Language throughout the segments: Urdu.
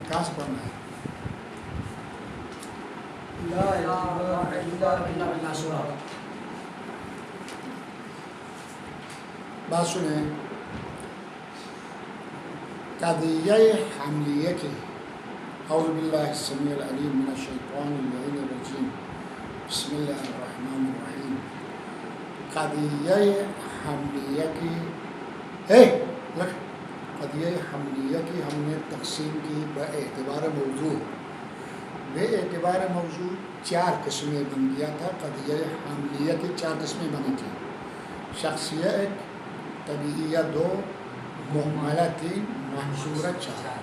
کہاں سے پڑھنا ہے؟ بات سنیں، قضیہ حملیہ کی اعوذ باللہ السمیع العلیم من الشیطان اللعین الرجیم بسم اللہ الرحمن الرحیم. قضیہ حملیہ کی قضیہ حملیہ کی ہم نے تقسیم کی باعتبار موضوع. بے اعتبار موضوع 4 قسمیں بن گیا تھا. قضیہ حملیہ کی 4 قسمیں بنی تھیں: شخصیہ 1، طبیعیہ 2، محملہ 3، محصورہ 4.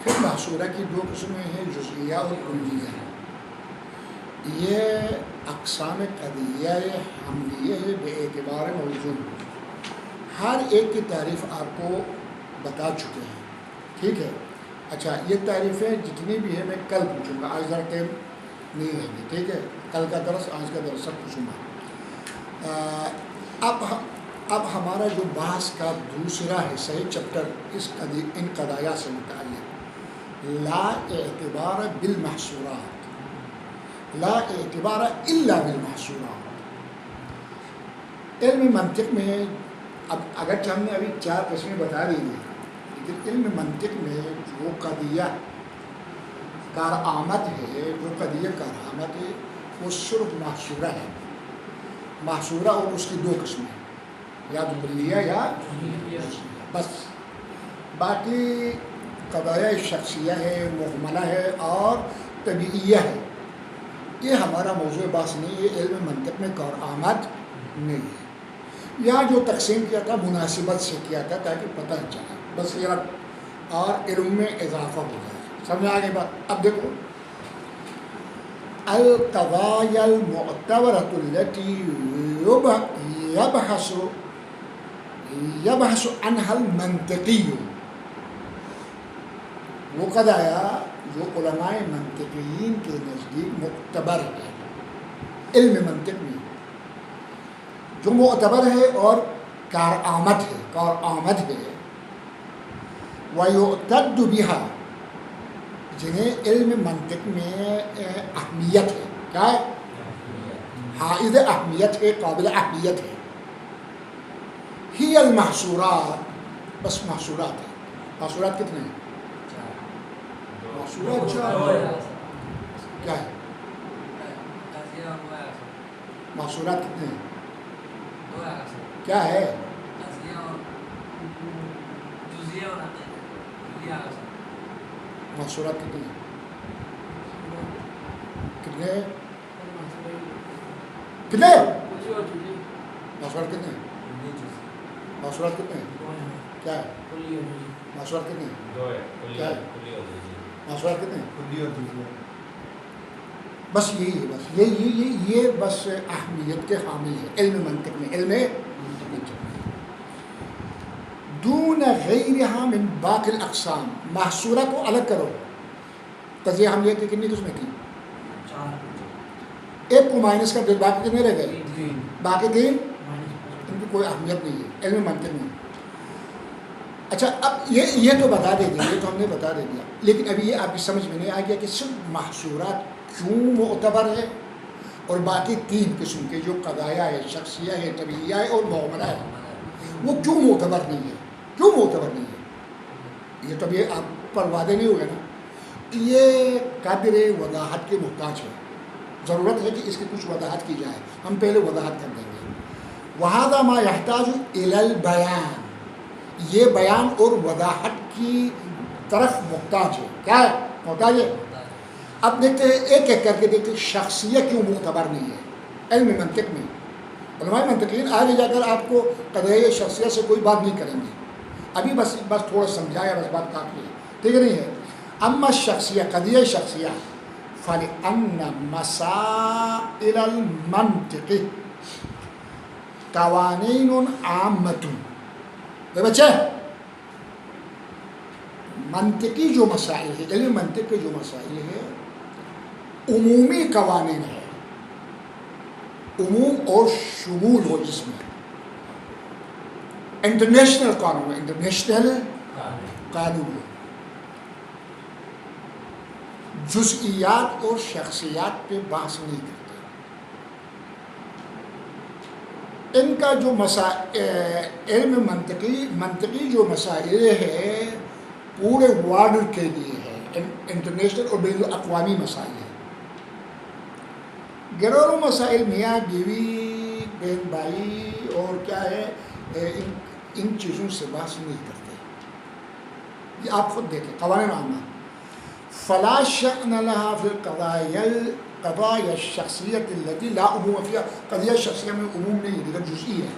پھر محصورہ کی 2 قسمیں ہیں، جزئیہ اور کلیہ. یہ اقسام قضیہ حملیہ بے اعتبار موضوع. ہر ایک کی تعریف آپ کو بتا چکے ہیں، ٹھیک ہے. اچھا، یہ تعریفیں جتنی بھی ہیں میں کل پوچھوں گا، آج ذرا ٹائم نہیں رہیں گے، ٹھیک ہے. کل کا درس، آج کا درس سب پوچھوں گا. اب ہمارا جو بحث کا دوسرا حصہ ہے چیپٹر ان قضایا سے متعلق، لا اعتبار بالمحصورات، لا اعتبار الا بالمحصورات. علم منطق میں اب اگرچہ ہم نے ابھی 4 قسمیں بتا دی ہیں، لیکن علم منطق میں جو قضیہ کارآمد ہے، جو قضیہ کارآمد ہے، وہ صرف محصورہ ہے. محصورہ اور اس کی 2 قسمیں، یا کلیہ یا بس. باقی قضایا شخصیہ ہے، محملہ ہے اور طبیعیہ ہے. یہ ہمارا موضوع بحث نہیں ہے، علم منطق میں کارآمد نہیں ہے. یہاں جو تقسیم کیا تھا مناسبت سے کیا تھا تاکہ پتہ چلے، بس یہ اور علم میں اضافہ ہو جائے. سمجھ آ گئی بات؟ اب دیکھو، القضایا المعتبرۃ التي يبحث عنها المنطقی، وہ قضایا جو علماء منطقیین کے نزدیک معتبر ہے علم منطق میں، جو معتبر ہے اور کارآمد ہے، وَيُعْتَدُّ بِهَا، جنہیں علم منطق میں اہمیت ہے. کیا ہے؟ حائز اہمیت ہے، قابل اہمیت ہے. ہی المحصورات، بس محصورات ہے. محصورات کتنے ہیں؟ محصورات 4. کیا ہے؟ محصورات کتنے ہیں؟ کیا ہے؟ محصورات کتنے ہیں؟ کتنے محصورات کتنے ہیں؟ محصورات کتنے ہیں؟ کیا ہے؟ محصورات کتنے ہیں؟ کیا ہے؟ محصورات کتنے ہیں؟ بس یہی ہے. بس یہ بس اہمیت کے حامل ہے علم منطق میں. علم دون غیرها من باقی الاقسام. محصورہ کو الگ کرو. قضیہ حملیہ کی کتنی قسمیں تھیں؟ 4. ایک کو مائنس کر دو، باقی کتنے رہ گئے؟ باقی 3. ان کی کوئی اہمیت نہیں ہے علم منطق میں. اچھا، اب یہ تو بتا دے دیا، یہ تو ہم نے بتا دے دیا، لیکن ابھی یہ آپ کی سمجھ میں نہیں آ گیا کہ صرف محصورات کیوں معتبر ہے اور باقی 3 قسم کے جو قضایا ہے، شخصیہ ہے، طبیعیہ ہے اور محملہ ہے، وہ کیوں معتبر نہیں ہے؟ کیوں معتبر نہیں ہے؟ یہ تو ابھی آپ پر واضح نہیں ہوگا نا. یہ قدر وضاحت کے محتاج ہے. ضرورت ہے کہ اس کی کچھ وضاحت کی جائے. ہم پہلے وضاحت کر دیں گے. وَهَذَا مَا يَحْتَاجُ إِلَى الْبَيَانِ، یہ بیان اور وضاحت کی طرف محتاج ہے. کیا ہے؟ محتاج ہے. اب دیکھتے ہیں ایک ایک کر کے دیکھتے ہیں شخصیہ کیوں معتبر نہیں ہے علم منطق میں. علماء منطقین آگے جا کر آپ کو قضیہ شخصیہ سے کوئی بات نہیں کریں گے. ابھی بس تھوڑا سمجھایا، بس بات کافی ہے، ٹھیک نہیں ہے. اما شخصیہ، قضیہ شخصیہ، فَلِأَنَّ مَسَائِلَ الْمَنْطِقِ قَوَانِينٌ عَامَّةٌ. بچے، منطقی جو مسائل ہے، علم منطق کے جو مسائل ہے، عمومی قوانین ہے. عموم اور شمول ہو جس میں. انٹرنیشنل قانون ہے، انٹرنیشنل قانون ہے. جزئیات اور شخصیات پہ بحث نہیں کرتے. ان کا جو علم منطقی جو مسائل ہے پورے ورلڈ کے لیے ہے، انٹرنیشنل اور بین الاقوامی مسائل ہیں. گھریلو مسائل میاں بیوی بہن بھائی اور کیا ہے ان چیزوں سے بحث نہیں کرتے. یہ آپ خود دیکھیں قوانین عامہ. فلا شأن لها في قضايا الشخصیت التي لا عموم فيها. قضیہ شخصیہ میں عموم نہیں ہے، جزئی ہے.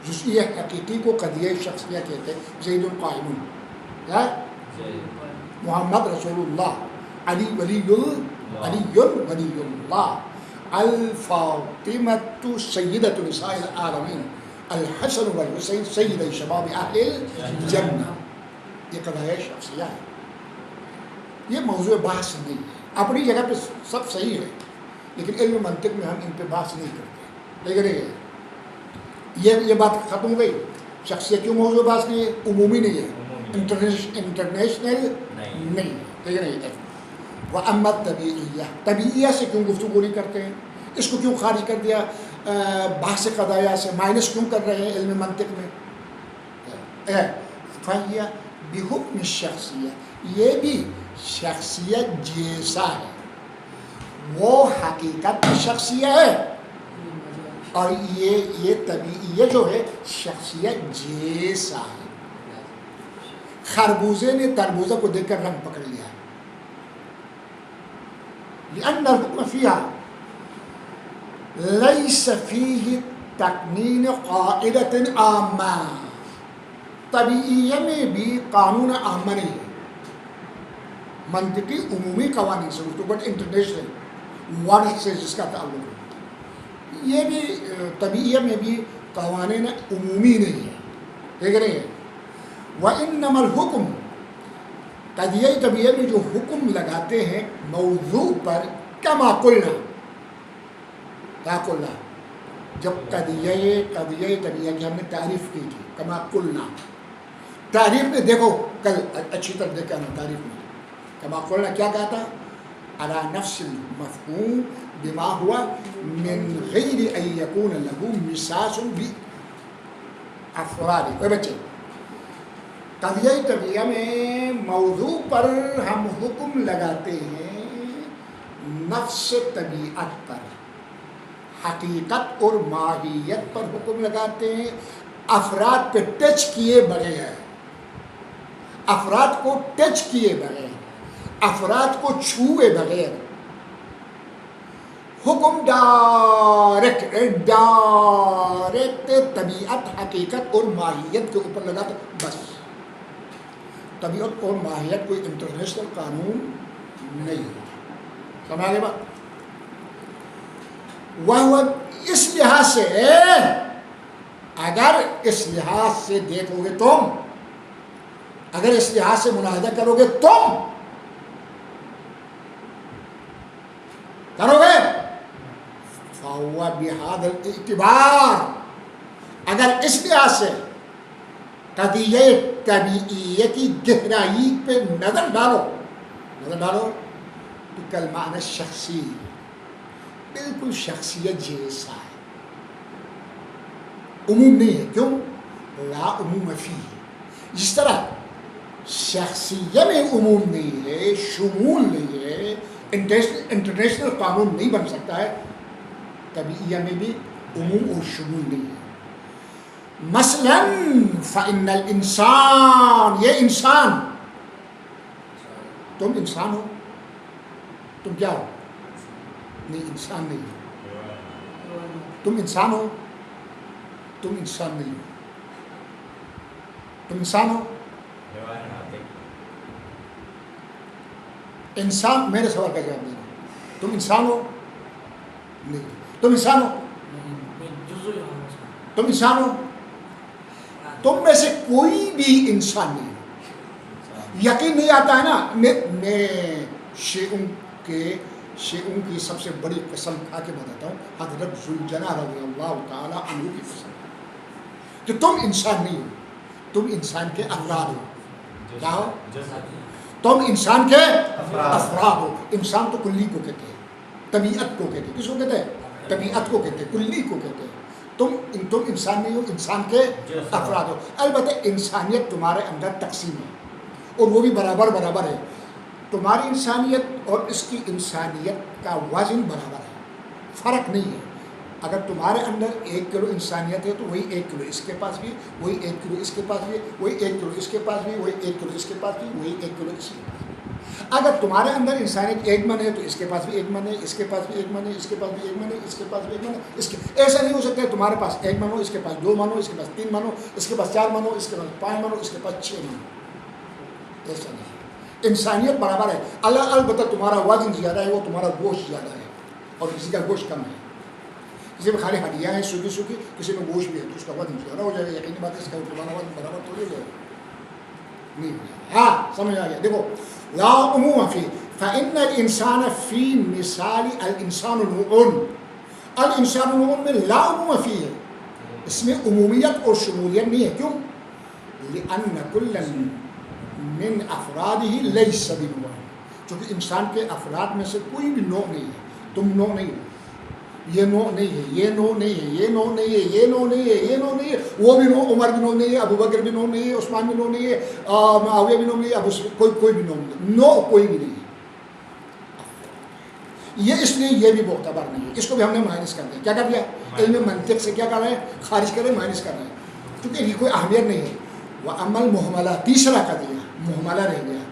جزئی حقیقی کو قضیہ شخصیہ کہتے ہیں. زید قائم، محمد رسول اللہ، علی ولی اللہ، الفاطمۃ سیدۃ نساء العالمین، الحسن والحسین سید شباب اہل الجنہ. یہ قضایا شخصیہ ہے، یہ موضوع بحث نہیں ہے. اپنی جگہ پہ سب صحیح ہے، لیکن علم منطق میں ہم ان پہ بحث نہیں کرتے. لیکن یہ بات ختم ہو گئی. شخصیت کیوں موضوع بحث نہیں ہے؟ عمومی نہیں ہے، انٹرنیشنل نہیں. ٹھیک ہے. وَأَمَّا الطَّبِيعِيَّةُ، طبیعیہ سے کیوں گفتگو نہیں کرتے ہیں؟ اس کو کیوں خارج کر دیا بحث قضایا سے؟ مائنس کیوں کر رہے ہیں علم منطق میں؟ فَهِيَ بِحُكْمِ الشَّخْصِيَّةِ، یہ بھی شخصیت جیسا ہے. وہ حقیقت شخصیہ ہے اور یہ طبیعیہ جو ہے شخصیت جیسا ہے. خربوزے نے تربوزہ کو دیکھ کر رنگ پکڑ لیا. لأن الحكم فيها ليس فيه تقنين قاعدة عامة. طبیعیہ میں بھی قانون عامہ نہیں ہے، منطقی عمومی قوانین سے گفتگو، بٹ انٹرنیشنل ورلڈ سے جس کا تعلق ہے. یہ بھی طبیعیہ میں بھی قوانین عمومی نہیں ہے. ٹھیک نہیں ہے. وَإِنَّمَا الْحُكْمُ، قضیہ طبیعہ میں جو حکم لگاتے ہیں موضوع پر، کما قلنا، کیا قلنا، جب قضیہ طبیعہ کی ہم نے تعریف کی تھی، کما قلنا. تعریف میں دیکھو کل اچھی طرح دیکھا نا تعریف میں کما قلنا کیا کہا تھا؟ علی نفس المفہوم بما ہوا من غیر ان یکون له مساس بافراد. اے بچے، قضیہ طبیعہ میں موضوع پر ہم حکم لگاتے ہیں نفس طبیعت پر، حقیقت اور ماہیت پر حکم لگاتے ہیں، افراد پہ ٹچ کیے بغیر، افراد کو ٹچ کیے بغیر، افراد کو چھوئے بغیر. حکم ڈائریکٹ طبیعت، حقیقت اور ماہیت کے اوپر لگاتے بس. طبیعت اور ماہیت کوئی انٹرنیشنل قانون نہیں ہے. سمجھ گئے بات؟ وہ اس لحاظ سے، اگر اس لحاظ سے دیکھو گے تم، اگر اس لحاظ سے ملاحظہ کرو گے تم، کرو گے فَهُوَ بِهَذَا الْاعْتِبَارِ، اگر اس لحاظ سے قضیہ طبیعیہ کی گہرائی پہ نظر ڈالو تو کالمعنی شخصی، بالکل شخصیت جیسا ہے، عموم نہیں ہے. کیوں؟ لا عموم فیہ. جس طرح شخصیہ میں عموم نہیں ہے، شمول نہیں ہے، انٹرنیشنل قانون نہیں بن سکتا ہے، طبیعیہ میں بھی عموم اور شمول نہیں ہے. مثلا فإن الانسان، یہ انسان، تم انسان ہو، تم کیا ہو؟ نہیں، انسان نہیں ہو. تم انسان ہو، تم انسان نہیں ہو. تم انسان ہو، انسان. میرے سوال کا جواب دینا. تم انسان ہو؟ نہیں. تم انسان ہو؟ تم انسان ہو؟ تم میں سے کوئی بھی انسان نہیں. یقین نہیں آتا ہے نا. میں شیعوں کی سب سے بڑی قسم کھا کے بتاتا ہوں، حضرت ذوالجلالہ رضی اللہ تعالی عنہ کی قسم، کہ تم انسان نہیں ہو، تم انسان کے افراد ہو. کیا ہو؟ تم انسان کے افراد ہو. انسان تو کلی کو کہتے ہیں, طبیعت کو کہتے ہیں. کس کو کہتے ہیں؟ طبیعت کو کہتے ہیں, کلی کو کہتے ہیں. تم انسان نہیں ہو, انسان کے افراد ہو. البتہ انسانیت تمہارے اندر تقسیم ہے اور وہ بھی برابر برابر ہے. تمہاری انسانیت اور اس کی انسانیت کا وزن برابر ہے, فرق نہیں ہے. اگر تمہارے اندر 1 کلو انسانیت ہے تو وہی 1 کلو اس کے پاس بھی, وہی 1 کلو اس کے پاس بھی, وہی 1 کلو اس کے پاس بھی, وہی 1 کلو اس کے پاس بھی, وہی 1 کلو اس کے پاس بھی. اگر تمہارے اندر انسانیت 1 من ہے تو اس کے پاس بھی 1 من ہے, اس کے پاس بھی 1 من ہے, اس کے پاس بھی 1 من ہے, اس کے پاس بھی 1 من ہے. ایسا نہیں ہو سکتا ہے تمہارے پاس 1 من ہو, اس کے پاس 2 من ہو, اس کے پاس 3 من ہو, اس کے پاس 4 من ہو, اس کے پاس 5 من ہو, اس کے پاس 6 من ہو. ایسا نہیں ہے. انسانیت برابر ہے. البتہ تمہارا وزن زیادہ ہے, وہ تمہارا گوشت زیادہ ہے اور کسی کا گوشت کم ہے. کسی میں خالی ہڈیاں ہیں سوکھی سوکھی, کسی میں گوشت بھی ہے تو اس کا وزن زیادہ ہو جائے گا. یقینی بات ہے, اس کا تمہارا وزن برابر تھوڑی ہو جائے گا, نہیں. ہاں سمجھ آ گیا. دیکھو لا عموم فی فإن الانسان فی مثال الانسان نوع. الانسان نوع میں لا عموم فی ہے, اس میں عمومیت اور شمولیت نہیں ہے. کیوں؟ لأن كل من افرادہ لیس بنوع, چونکہ انسان کے افراد میں سے کوئی بھی نوع نہیں ہے. تم نوع نہیں ہو, یہ نوع نہیں ہے, یہ نوع نہیں ہے, یہ نوع نہیں ہے, یہ نوع نہیں ہے, یہ نوع نہیں ہے, وہ بھی نوع, عمر بھی نوع نہیں ہے, ابو بکر بھی نوع نہیں ہے, عثمان بھی نوع نہیں ہے, معاویہ بھی نوع نہیں ہے, کوئی بھی نوع نہیں ہے. نوع کوئی بھی نہیں ہے. یہ اس لیے یہ بھی معتبر نہیں ہے. اس کو بھی ہم نے مائنس کر دیا. کیا کر دیا؟ علم منطق سے کیا کر رہے ہیں؟ خارج کر رہے ہیں, مائنس کر رہے ہیں, کیونکہ یہ کوئی اہمیت نہیں ہے. وہ عمل محملہ تیسرا کر دیا, محملہ رہ گیا.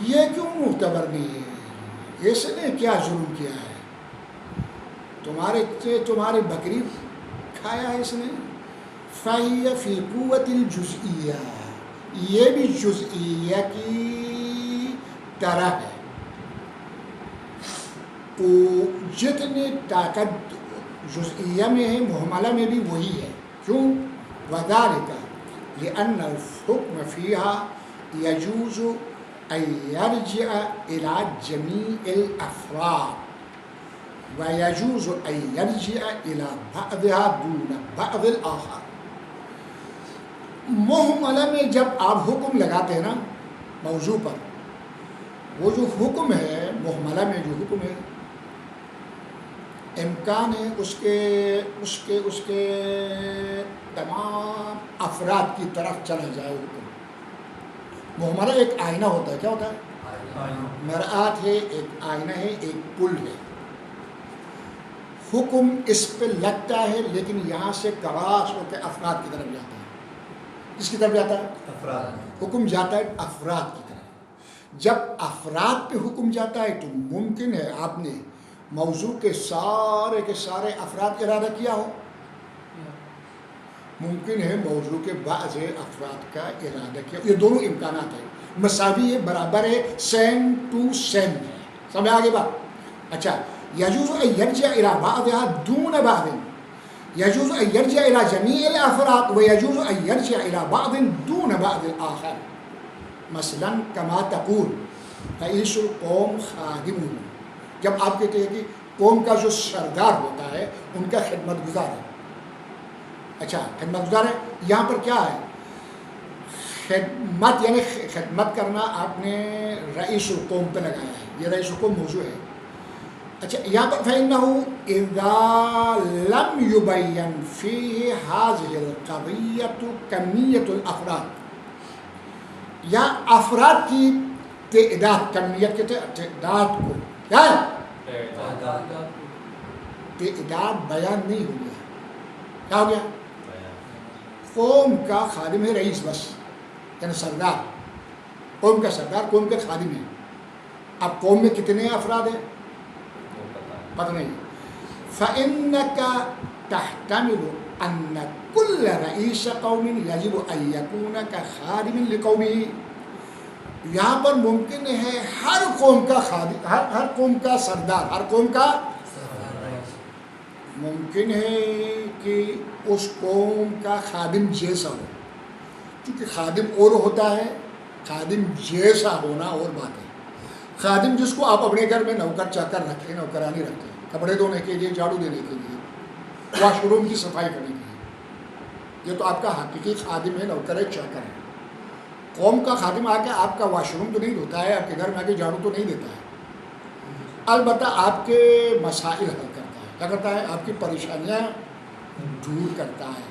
یہ کیوں معتبر نہیں ہے؟ اس نے کیا ظلم کیا ہے؟ تمہاری بکری کھایا ہے اس نے. فَهِيَ فِي قُوَّةِ الْجُزْئِيَّةِ, یہ بھی جزئیہ کی طرح ہے. جتنی طاقت جزئیہ میں ہے محملہ میں بھی وہی ہے. کیوں؟ وَذَلِكَ لِأَنَّ الْحُكْمَ فِيهَا يَجُوزُ أَن يَرْجِعَ إِلَى جَمِيعِ الْأَفْرَادِ وَيَجُوزُ أَن يَرْجِعَ إِلَى بَعْضِهَا دُونَ بَعْضِ الْآخَرِ. محملہ میں جب آپ حکم لگاتے ہیں نا موضوع پر, وہ جو حکم ہے محملہ میں جو حکم ہے, امکان ہے اس کے تمام افراد کی طرف چلا جائے حکم. محملہ ایک آئینہ ہوتا ہے. کیا ہوتا ہے؟ مرآت ہے, ایک آئینہ ہے, ایک پل ہے. حکم اس پہ لگتا ہے لیکن یہاں سے کراس ہو کے افراد کی طرف جاتا ہے. کس کی طرف جاتا ہے؟ افراد. حکم جاتا ہے افراد کی طرف. جب افراد پہ حکم جاتا ہے تو ممکن ہے آپ نے موضوع کے سارے افراد ارادہ کیا ہو, ممکن ہے موضوع کے بعض افراد کا ارادہ کیا. یہ دونوں امکانات ہیں, مساوی ہے, برابر ہے, سیم ٹو سیم ہے. سمجھ آگے بات؟ اچھا, یجوز ان یرجع الی بعضها دون بعض, یجوز ان یرجع الی جمیع الافراد و یجوز ان یرجع الی بعض دون بعض الاخر. مثلا کما تقول رئیس القوم خادم. جب آپ کہتے ہیں کہ قوم کا جو سردار ہوتا ہے ان کا خدمت گزار ہے. اچھا, خدمت گزار ہے. یہاں پر کیا ہے؟ خدمت یعنی خدمت کرنا آپ نے رئیس القوم پہ لگایا ہے. یہ رئیس القوم موضوع ہے. اچھا, یہاں پر فإنه إذا لم يبين فيه هذه القضية كمية الأفراد, یا افراد کی تعداد, کمیت کے تعداد کو کیا ہے؟ تعداد بیان نہیں ہو گیا. کیا ہو گیا؟ قوم کا خادم ہے رئیس, بس یعنی سردار, قوم کا سردار, قوم کے خادم ہے. اب قوم میں کتنے افراد ہیں پتہ نہیں. فَإِنَّكَ تَحْتَمِلُ أَنَّ كُلَّ رَئِيسَ قَوْمٍ يَجِبُ أَن يَكُونَ كَخَادِمٍ لِقَوْمِهِ. یہاں پر ممکن ہے ہر قوم کا خادم, ہر قوم کا سردار, ہر قوم کا ممکن ہے کہ اس قوم کا خادم جیسا ہو. کیونکہ خادم اور ہوتا ہے, خادم جیسا ہونا اور بات ہے. خادم جس کو آپ اپنے گھر میں نوکر چاکر رکھیں, نوکرانی رکھتے ہیں, کپڑے دھونے کے لیے, جھاڑو دینے کے لیے, واش روم کی صفائی کرنے کے لیے, یہ تو آپ کا حقیقی خادم ہے, نوکر ہے, چاکر ہے. قوم کا خادم آ کے آپ کا واش روم تو نہیں دھوتا ہے، آپ کے گھر میں آ کے جھاڑو تو نہیں دیتا ہے، البتہ آپ کے مسائل حل کرتا ہے. کیا کرتا ہے؟ آپ کی پریشانیاں دور کرتا ہے،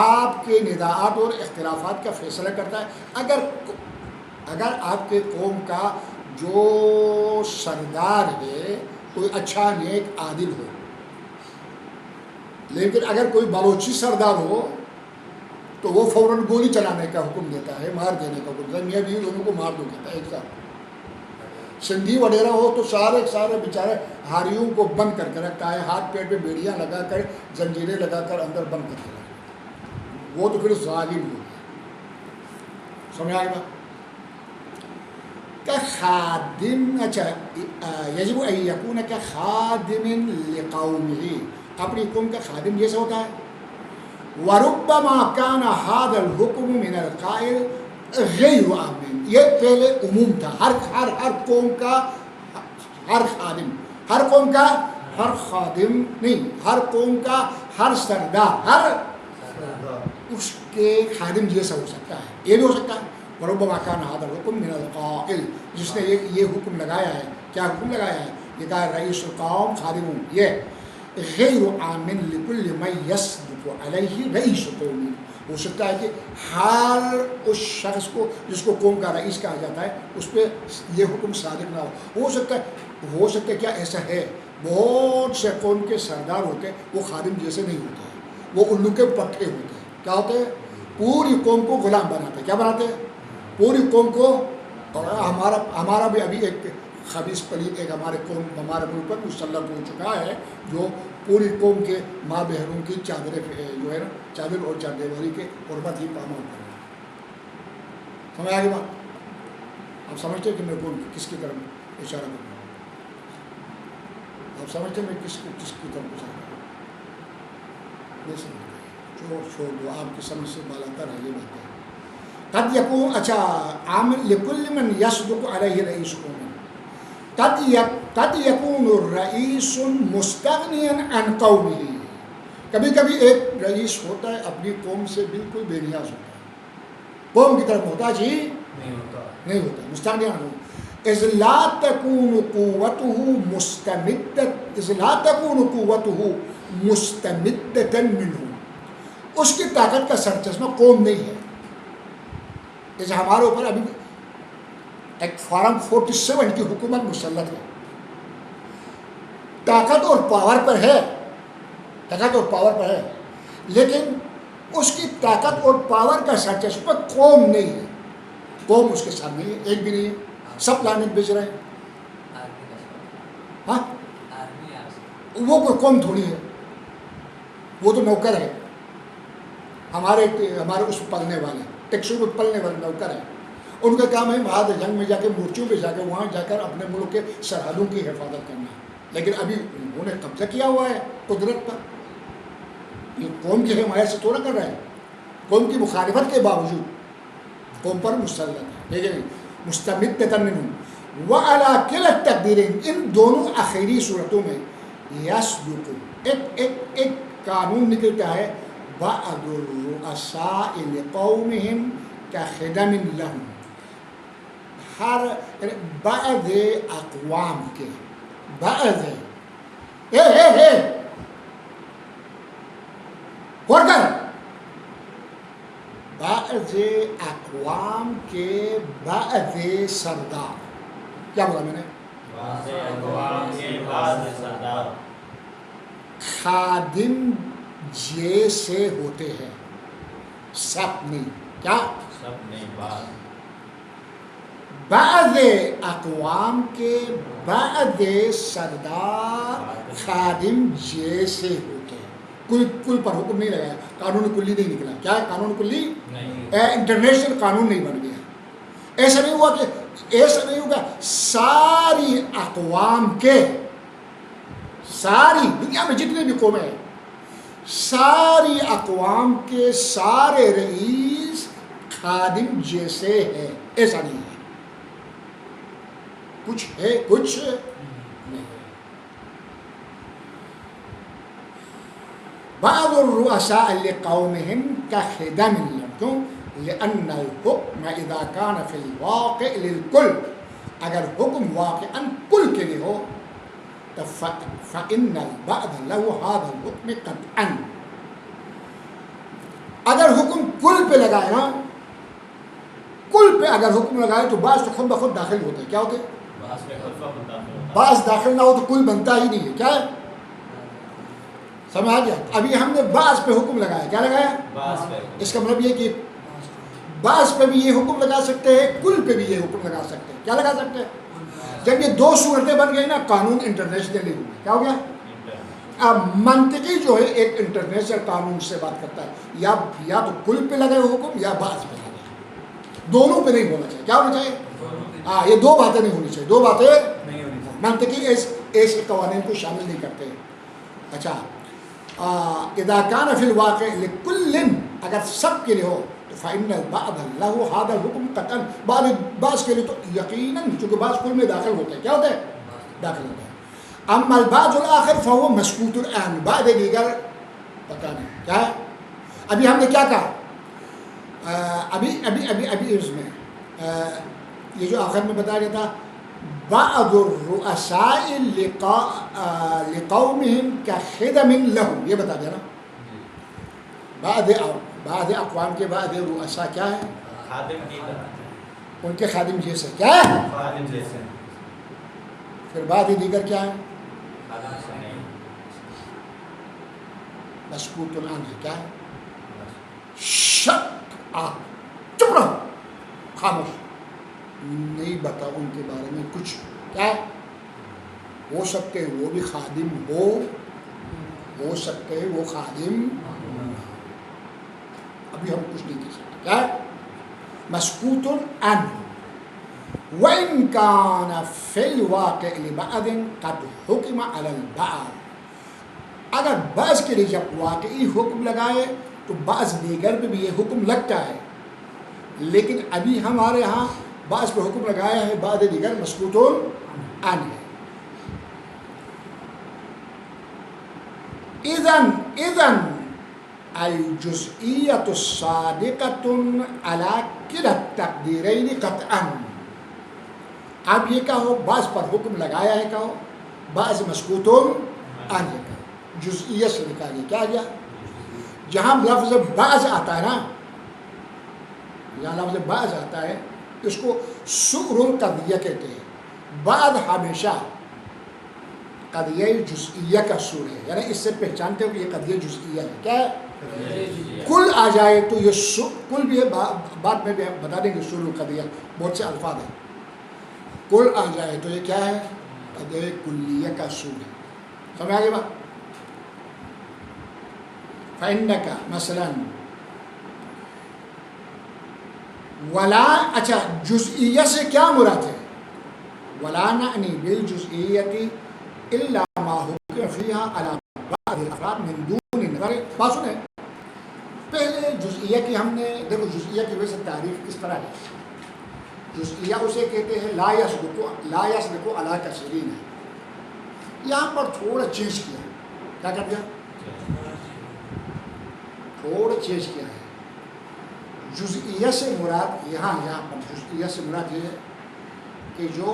آپ کے نزاعات اور اختلافات کا فیصلہ کرتا ہے. اگر آپ کے قوم کا جو سردار ہے کوئی اچھا نیک عادل ہو، لیکن اگر کوئی بلوچی سردار ہو تو وہ فوراً گولی چلانے کا حکم دیتا ہے، مار دینے کا حکم دیتا ہے، میاں بیوی دونوں کو مار دو کہتا ہے ایک ساتھ. سندھی وڈیرا ہو تو سارے بیچارے ہاریوں کو بند کر کے رکھتا ہے، ہاتھ پیٹ پہ بیڑیاں لگا کر زنجیریں لگا کر اندر بند کر کے رکھتا ہے. وہ تو پھر ظالم ہو گیا. سمجھ آئے گا کہ خادم، اچھا یجب ان یکون کا خادم لقومہ، اپنی قوم کا خادم جیسا ہوتا ہے. وربما كان هذا الحكم من القائل غیر عام، یہ پہلے عموم تھا، ہر قوم کا ہر خادم، ہر قوم کا ہر خادم نہیں، ہر قوم کا ہر سردار ہر اس کے خادم جیسا ہو سکتا ہے. یہ بھی ہو سکتا ہے وربما كان هذا الحكم من القائل، جس نے یہ حکم لگایا ہے. کیا حکم لگایا ہے؟ یہ کہا رئیس القوم خادم، یہ غیر عام لکل من یصدق علیہ رئیس قومی. ہو سکتا ہے کہ ہر اس شخص کو جس کو قوم کا رئیس کہا جاتا ہے اس پہ یہ حکم صادق نہ ہو. ہو سکتا ہے کیا ایسا ہے بہت سے قوم کے سردار ہوتے ہیں وہ خادم جیسے نہیں ہوتے ہیں، وہ الو کے پٹھے ہوتے ہیں. کیا ہوتے ہیں؟ پوری قوم کو غلام بناتے ہیں. کیا بناتے ہیں؟ پوری قوم کو. اور ہمارا بھی ابھی ایک خبیث پلید ایک ہمارے ملک پر مسلط ہو چکا ہے جو پوری قوم کے ماں بہنوں کی چادریں جو ہے نا چادر اور چادرواری کے قربت ہی پامال کر رہے ہیں. سمجھ آ گئی بات؟ آپ سمجھتے ہیں کہ میں کس کی طرف اشارہ کر رہا ہوں؟ آپ سمجھتے ہیں میں کس کی طرف اشارہ کر رہا ہوں؟ نہیں سمجھتے، چھوڑ دو، آپ کی سمجھ سے بالاتر ہے یہ بات ہے. قد یکون، اچھا عامل لکل من یصدق علیہ رئیس قوم، قد یکون الرئیس مستغنیا عن قومہ. کبھی کبھی ایک رئیس ہوتا ہے اپنی قوم سے بالکل بے نیاز ہوتا ہے، قوم کی طرف محتاج ہی نہیں ہوتا، مستغنی عنہ. اذ لا تکون قوتہ مستمدۃ منہ، اس کی طاقت کا سرچشمہ قوم نہیں ہے. جیسے ہمارے اوپر ابھی ایک فارم 47 کی حکومت مسلط ہے، طاقت اور پاور پر ہے، طاقت اور پاور پر ہے، لیکن اس کی طاقت اور پاور کا سرچشمہ قوم نہیں ہے. قوم اس کے سامنے ہے، ایک بھی نہیں ہے، سب پلانٹ بیچ رہے ہیں. ہاں وہ کوئی قوم تھوڑی ہے، وہ تو نوکر ہے، ہمارے اس پلنے والے ٹیکسوں میں پلنے والے نوکر ہیں. ان کا کام ہے بہادر جنگ میں جا کے مورچوں پہ جا کے وہاں جا کر اپنے ملک کے سرحدوں کی حفاظت کرنا. لیکن ابھی انہوں نے قبضہ کیا ہوا ہے قدرت پر. یہ قوم کی حمایت سے تھوڑا کر رہے ہیں، قوم کی مخالفت کے باوجود قوم پر مسلط ہے. لیکن مستمدۃ منہ وعلی کلا التقدیرین، ان دونوں آخری صورتوں میں یصدق ایک قانون نکلتا ہے. بعض الرؤساء لقومهم كخدم لهم، ہر بعض اقوام کے بعض بعض اقوام کے بعض سردار، کیا بولا میں نے؟ بعض اقوام کے بعض سردار خادم جیسے ہوتے ہیں، سب نہیں. کیا؟ سب نہیں، بعض اقوام کے بعض سردار خادم جیسے ہوتے ہیں. کل پر حکم نہیں لگایا، قانون کلی نہیں نکلا. کیا ہے قانون کلی؟ انٹرنیشنل قانون نہیں بن گیا. ایسا نہیں ہوگا ساری اقوام کے، ساری دنیا میں جتنے بھی قومیں ہیں ساری اقوام کے سارے رئیس خادم جیسے ہیں، ایسا نہیں ہے. کچھ ہے کچھ نہیں. بعض الرؤساء لقومهم كخدم لهم، کیوں؟ لأن الحکم اذا كان في الواقع للکل، اگر حکم واقعا کل کے لیے ہو تو فإن البعض له هذا الحکم قطعا، اگر حکم کل پہ لگائے نا، کل پہ اگر حکم لگائے تو بعض تو خود بخود داخل ہوتے ہیں. کیا ہوتے ہیں؟ بعض داخل نہ ہو تو کل بنتا ہی نہیں ہے. کیا ہے؟ سمجھ آ گیا؟ ابھی ہم نے بعض پہ حکم لگایا. کیا لگایا؟ اس کا مطلب یہ کہ بعض پہ بھی یہ حکم لگا سکتے ہیں، کل پہ بھی یہ حکم لگا سکتے ہیں. کیا لگا سکتے ہیں؟ جب یہ دو صورتیں بن گئی نا، قانون انٹرنیشنلی ہو گیا. کیا ہو گیا؟ اب منطقی جو ہے ایک انٹرنیشنل قانون سے بات کرتا ہے، یا تو کل پہ لگے حکم یا بعض پہ لگے، دونوں پہ نہیں ہونا چاہیے. کیا ہونا چاہیے؟ ہاں، یہ دو باتیں نہیں ہونی چاہیے. دو باتیں نہیں ہونی چاہیے. منطقی ایسے قوانین کو شامل نہیں کرتے. اچھا، اذا كان في الواقع لكل، اگر سب کے لیے ہو تو فإن البعض له هذا الحكم قطعا، بعض کے لیے تو یقیناً، چونکہ بعض کل میں داخل ہوتے ہیں. کیا ہوتے ہیں؟ داخل ہوتے ہیں. اما البعض الاخر فهو مسکوت الان، بعد دیگر پتہ نہیں. کیا ہے؟ ابھی ہم نے کیا کہا؟ ابھی اس میں یہ جو آخر میں بتا رہا تھا، بعض الرؤساء لقومهم كخدم لهم، یہ بتا دیا نا. بعض اقوام کے بعض رؤساء کیا ہے؟ ان کے خادم جیسے. کیا ہے؟ خادم جیسے. پھر بعض دیگر کیا ہے؟ مسکوت العنہ. کیا ہے؟ شک، آپ چپ رہو، خاموش، نہیں بتا ان کے بارے میں کچھ. کیا ہے؟ ہو سکتے وہ بھی خادم ہو سکتے وہ خادم، ابھی ہم کچھ نہیں کہہ سکتے. کیا ہے؟ مسکوت عنہ. وَإِنْ كَانَ فِي الْوَاقِعِ لِبَعْضٍ قَدْ حُكِمَ عَلَى الْبَعْضِ، اگر بعض کے لیے جب واقعی حکم لگائے تو بعض دیگر پہ بھی یہ حکم لگتا ہے، لیکن ابھی ہمارے ہاں بعض پہ حکم لگایا ہے، بعض دیگر مسکوت عنہ ہے. اذن الجزئیۃ صادقۃ علی کلا التقدیرین قطعا. اب یہ کہو بعض پر حکم لگایا ہے، کہو بعض مسکوت عنہ ہے. جزئیت سے نکالیے. کیا گیا؟ جہاں لفظ بعض آتا ہے نا، جہاں لفظ بعض آتا ہے اس کو سؤر القضیہ کہتے ہیں. بعض ہمیشہ قضیہ جزئیہ کا سور ہے، یعنی اس سے پہچانتے ہو کہ یہ قضیہ جزئیہ ہے. کیا ہے؟ کل آ جائے تو یہ کل بھی ہے، بعد میں بھی بتا دیں گے. سؤر القضیہ بہت سے الفاظ ہیں. کل آ جائے تو یہ کیا ہے؟ قضیہ کلیہ کا سور ہے. سمجھ آگے بات؟ فإنك مثلا ولا، اچھا جزئیہ سے کیا مراد ہے؟ ولا نعنی بالجزئیۃ الا ما حکم فیہا علی بعض الافراد من دون النظر. بات سنیں، پہلے جزئیہ کی ہم نے دیکھو، جزئیہ کی وجہ سے تعریف اس طرح ہے. جزئیہ اسے کہتے ہیں لا یصدق علی کثیرین. یہاں پر تھوڑا چینج کیا. کیا کر دیا؟ تھوڑا چینج کیا ہے. جزئیہ سے مراد یہاں پر جزئیہ سے مراد یہ ہے کہ جو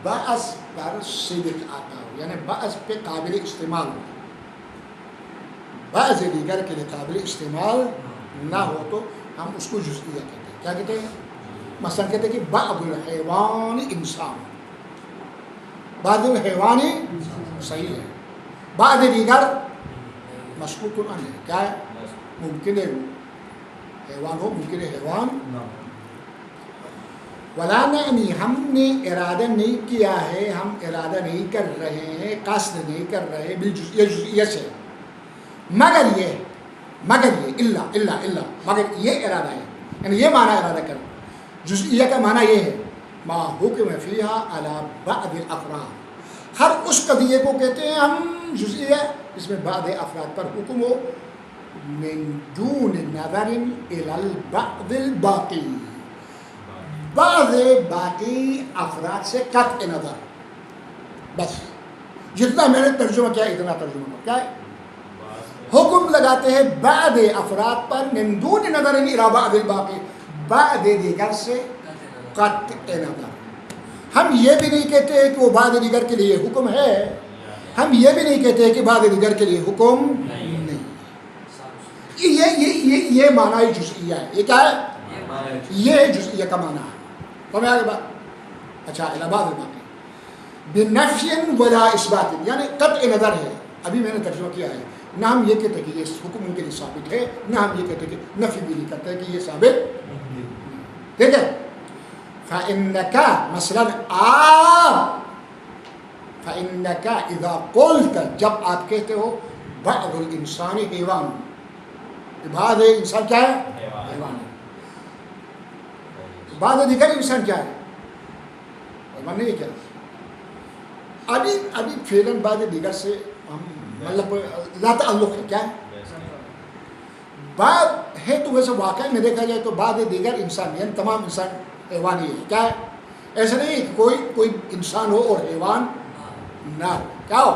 بعض پر صدق آتا ہو، یعنی بعض پہ قابل استعمال ہو، بعض دیگر کے لیے قابل استعمال نہ ہو تو ہم اس کو جزئیہ کہتے ہیں. کیا کہتے ہیں؟ مثلا کہتے ہیں کہ بعض الحیوان انسان، بعض الحیوان صحیح ہے، بعض دیگر مسکوت عنہ. کیا ہے؟ ممکن ہے حیوان ہو، ممکن ہے حیوان. ولا نعنی، ہم نے ارادہ نہیں کیا ہے، ہم ارادہ نہیں کر رہے ہیں، قصد نہیں کر رہے بالجزئیہ سے، مگر یہ مگر یہ ارادہ ہے، یعنی یہ معنی ارادہ کر. جزئیہ کا معنی یہ ہے ما حکم فیہا علی بعض الافراد. ہر اس قضیے کو کہتے ہیں ہم جزئیہ اس میں بعض افراد پر حکم ہو، من دون نظر الی البعض الباقی، بعض باقی افراد سے قطع نظر. بس جتنا میں نے ترجمہ کیا اتنا ترجمہ کیا ہے؟ حکم لگاتے ہیں بعد افراد پر من دون نظر الی بعض الباقی، بعد دیگر سے قطع نظر. ہم یہ بھی نہیں کہتے کہ وہ بعد دیگر کے لیے حکم ہے، ہم یہ بھی نہیں کہتے کہ بعد دیگر کے لیے حکم نہیں. یہ معنی جزئیہ ہے. یہ کیا ہے؟ یہ جزئیہ کا معنی ہے. تو میں آگے بات اچھا الی بعض الباقی بنفی ولا اثبات، یعنی قطع نظر ہے. ابھی میں نے ترجمہ کیا ہے. نہ ہم یہ کہتے کہ یہ حکم ان کے لیے ثابت ہے، نہ ہم یہ کہتے کہ نفی بھی نہیں کرتے کہ یہ ثابت. ٹھیک ہے. فإنك مثلا آپ فإنك اذا قلت، جب آپ کہتے ہو بعض الانسان حیوان، بعض انسان کیا ہے؟ حیوان ہے. بعض دیگر انسان کیا ہے؟ حیوان نہیں ہے کیا؟ ابھی فعلاً بعض دیگر سے ہم مطلب لا تعلق ہے. کیا ہے؟ بعض ہے تو ویسے واقعی میں دیکھا جائے تو بعض دیگر انسان یعنی تمام انسان حیوان ہی ہے. کیا ہے؟ ایسا نہیں کہ کوئی انسان ہو اور حیوان نہ ہو. کیا ہو؟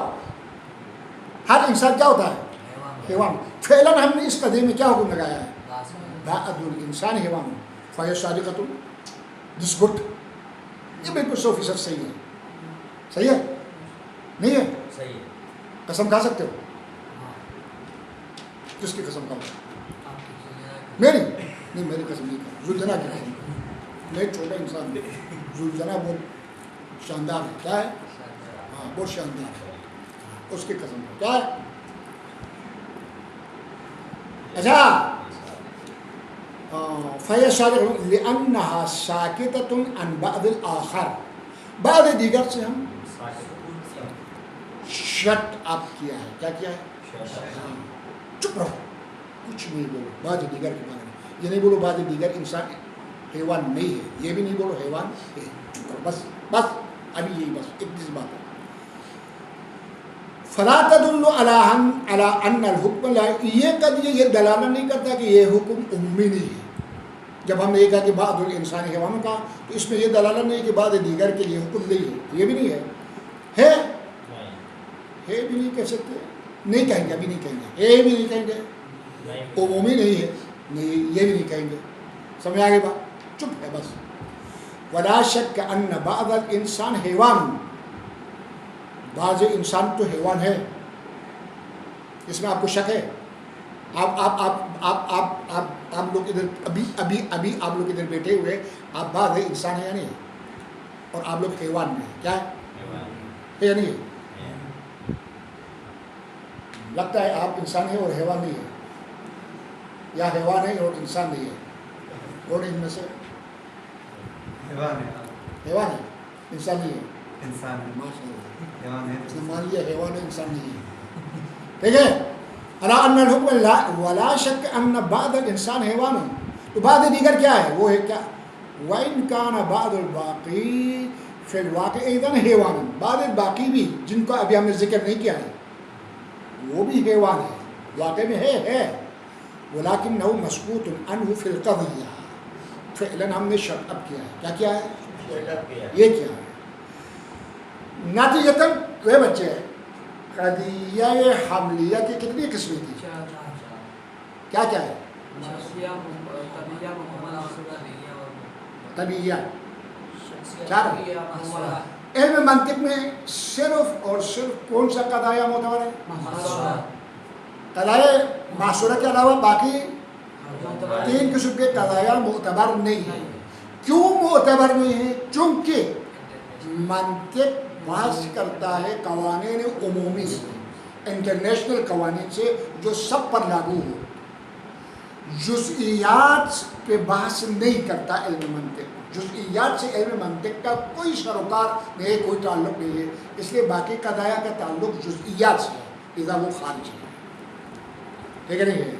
ہر انسان کیا ہوتا ہے؟ حیوان. فعلاً ہم نے اس قضیے میں کیا حکم لگایا ہے؟ بعض الانسان حیوان فہی صادقۃ. This good. یہ بالکل 100% صحیح ہے. صحیح ہے؟ نہیں ہے؟ صحیح ہے. قسم کھا سکتے ہو؟ کس کی قسم کھاؤ؟ میری نہیں، میری قسم نہیں کھاؤ. ذوالجلال کی قسم. میں چھوٹا انسان ہوں. ذوالجلال بہت شاندار ہے. کیا ہے؟ ہاں بہت شاندار ہے. اس کی قسم کیا ہے؟ اچھا فَهِيَ صَادِقَةٌ لِأَنَّهَا سَاكِتَةٌ عَنْ بَعْضِ الْآخَرِ. بعض دیگر سے ہم شٹ اپ کیا ہے. کیا کیا ہے؟ چپ رہو، کچھ نہیں بولو بعض دیگر کے بارے میں. یہ نہیں بولو بعض دیگر انسان حیوان نہیں ہے، یہ بھی نہیں بولو حیوان ہے. چپ رہو بس بس. ابھی یہی بس ایک چیز بات ہے. فلا تدل علی ان الحکم لا، یہ دلالت نہیں کرتا کہ یہ حکم عمومی نہیں ہے. جب ہم نے یہ کہا کہ بعض الانسان حیوانوں کا، تو اس میں یہ دلالت نہیں کہ بعض دیگر کے لیے حکم نہیں ہے. یہ بھی نہیں ہے. ہے بھی نہیں کہہ سکتے. نہیں کہیں گے. ابھی نہیں کہیں گے. ہے بھی نہیں کہیں گے. عمومی نہیں ہے. نہیں یہ بھی نہیں کہیں گے. سمجھ آگے بات؟ چپ ہے بس. ولا شک ان بعض الانسان حیوان، بعض انسان تو حیوان ہے. اس میں آپ کو شک ہے؟ آپ لوگ ادھر ابھی آپ لوگ ادھر بیٹھے ہوئے، آپ بعض انسان ہے یا نہیں؟ اور آپ لوگ حیوان میں کیا ہے یا نہیں ہے؟ لگتا ہے آپ انسان ہے اور حیوان نہیں ہے، یا حیوان ہے اور انسان نہیں ہے. اور ان میں سے حیوان ہے انسان نہیں ہے. انسان اس نے مان لیا حیوان ہے انسان نہیں ہے. ٹھیک ہے. الا ان الحکم لا ولا شک ان بعض الانسان حیوان. تو بعض دیگر کیا ہے؟ وہ ہے کیا؟ وان کان بعض الباقی فی الواقع اذن حیوان. بعض باقی بھی جن کو ابھی ہم نے ذکر نہیں کیا ہے وہ بھی حیوان ہے. واقع میں ہے ولکنہ مسکوت عنہ فی القضیہ. فعلا ہم نے شرط اب کیا ہے. کیا ہے؟ یہ کیا ہے؟ نتیجتاً وہ بچے قضیہ حملیہ کی کتنی قسمیں تھی؟ کیا ہے؟ طبیعیہ. چار. علم منطق میں صرف اور صرف کون سا قضایہ معتبر ہے؟ قضایہ محصورہ کے علاوہ باقی 3 قسم کے قضایہ معتبر نہیں ہیں. کیوں معتبر نہیں ہیں؟ چونکہ منطق بحث کرتا ہے قوانین عمومی سے، انٹرنیشنل قوانین سے جو سب پر لاگو ہو. جزئیات پہ بحث نہیں کرتا علم منطق. جزئیات سے علم منطق کا کوئی سروکار نہیں، کوئی تعلق نہیں ہے. اس لیے باقی قضایا کا تعلق جزئیات سے ہے، لذا وہ خارج ہے. ٹھیک ہے نہیں ہے.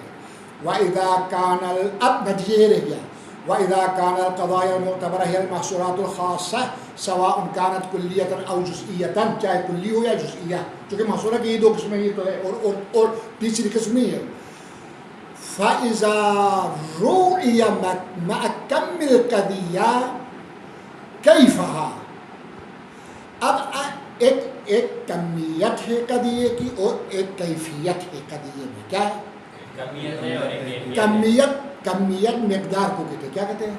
وَإِذَا كَانَ اب نتیجہ یہ رہ گیا. وَإِذَا كَانَ الْقَضَايَا الْمُعْتَبَرَةُ هِيَ الْمَحْصُورَاتُ الْخَاصَّةُ سواء كانت كلية أو جزئية، چاہے کلی ہو یا جزئیہ. چونکہ محصورہ کی یہ 2 قسمیں یہ تو ہے، اور تیسری قسم نہیں ہے. فَإِذَا رُؤِيَ مَعَ كَمِّ الْقَضِيَّةِ كَيْفَهَا. اب ایک کمیت ہے قضیے کی اور ایک کیفیت ہے قضیے میں. کیا ہے؟ کمیت ہے اور ایک کمیت مقدار کو کہتے ہیں. کیا کہتے ہیں؟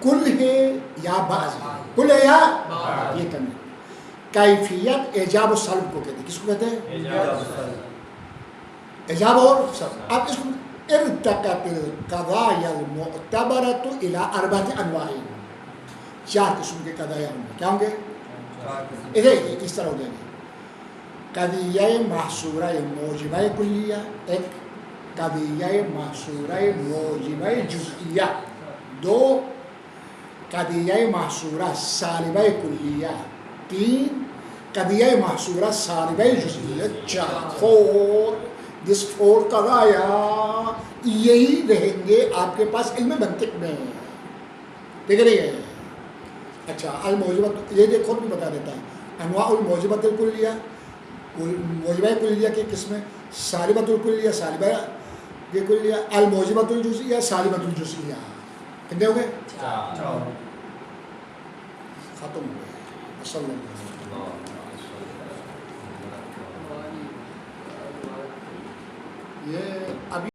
کل ہے یا بعض ہے. کل ہے یا یہ کمیت. کیفیت ایجاب و سلب کو کہتے ہیں. کس کو کہتے ہیں؟ ایجاب اور سلب. اب اس کو ارتقت القضایا المعتبرۃ الی اربعۃ انواع. 4 قسم کے قضایا ہوں گے. کیا ہوں گے؟ ادھر کس طرح ہو جائیں گے؟ قضیہ محصورہ موجبہ کلیہ، ایک قضیہ محصورہ موجبہ جزئیہ، 2 قضیہ محصورہ سالبہ کلیہ، 3 قضیہ محصورہ سالبہ جزئیہ، 4 دس 4 قضایا یہی رہیں گے آپ کے پاس علم منطق میں. دیکھ رہی ہے؟ اچھا الموجبۃ، یہ خود بھی بتا دیتا ہے انواع الموجبۃ الکلیہ. موجبہ کلیہ کی قسمیں: سالبۃ الکلیہ، سالبہ یہ کلیہ، الموجبۃ الجزئیہ، سالبۃ الجزئیہ. کتنے ہو گئے؟ 4. ختم ہو گئے. صلی اللہ علیہ وسلم. یہ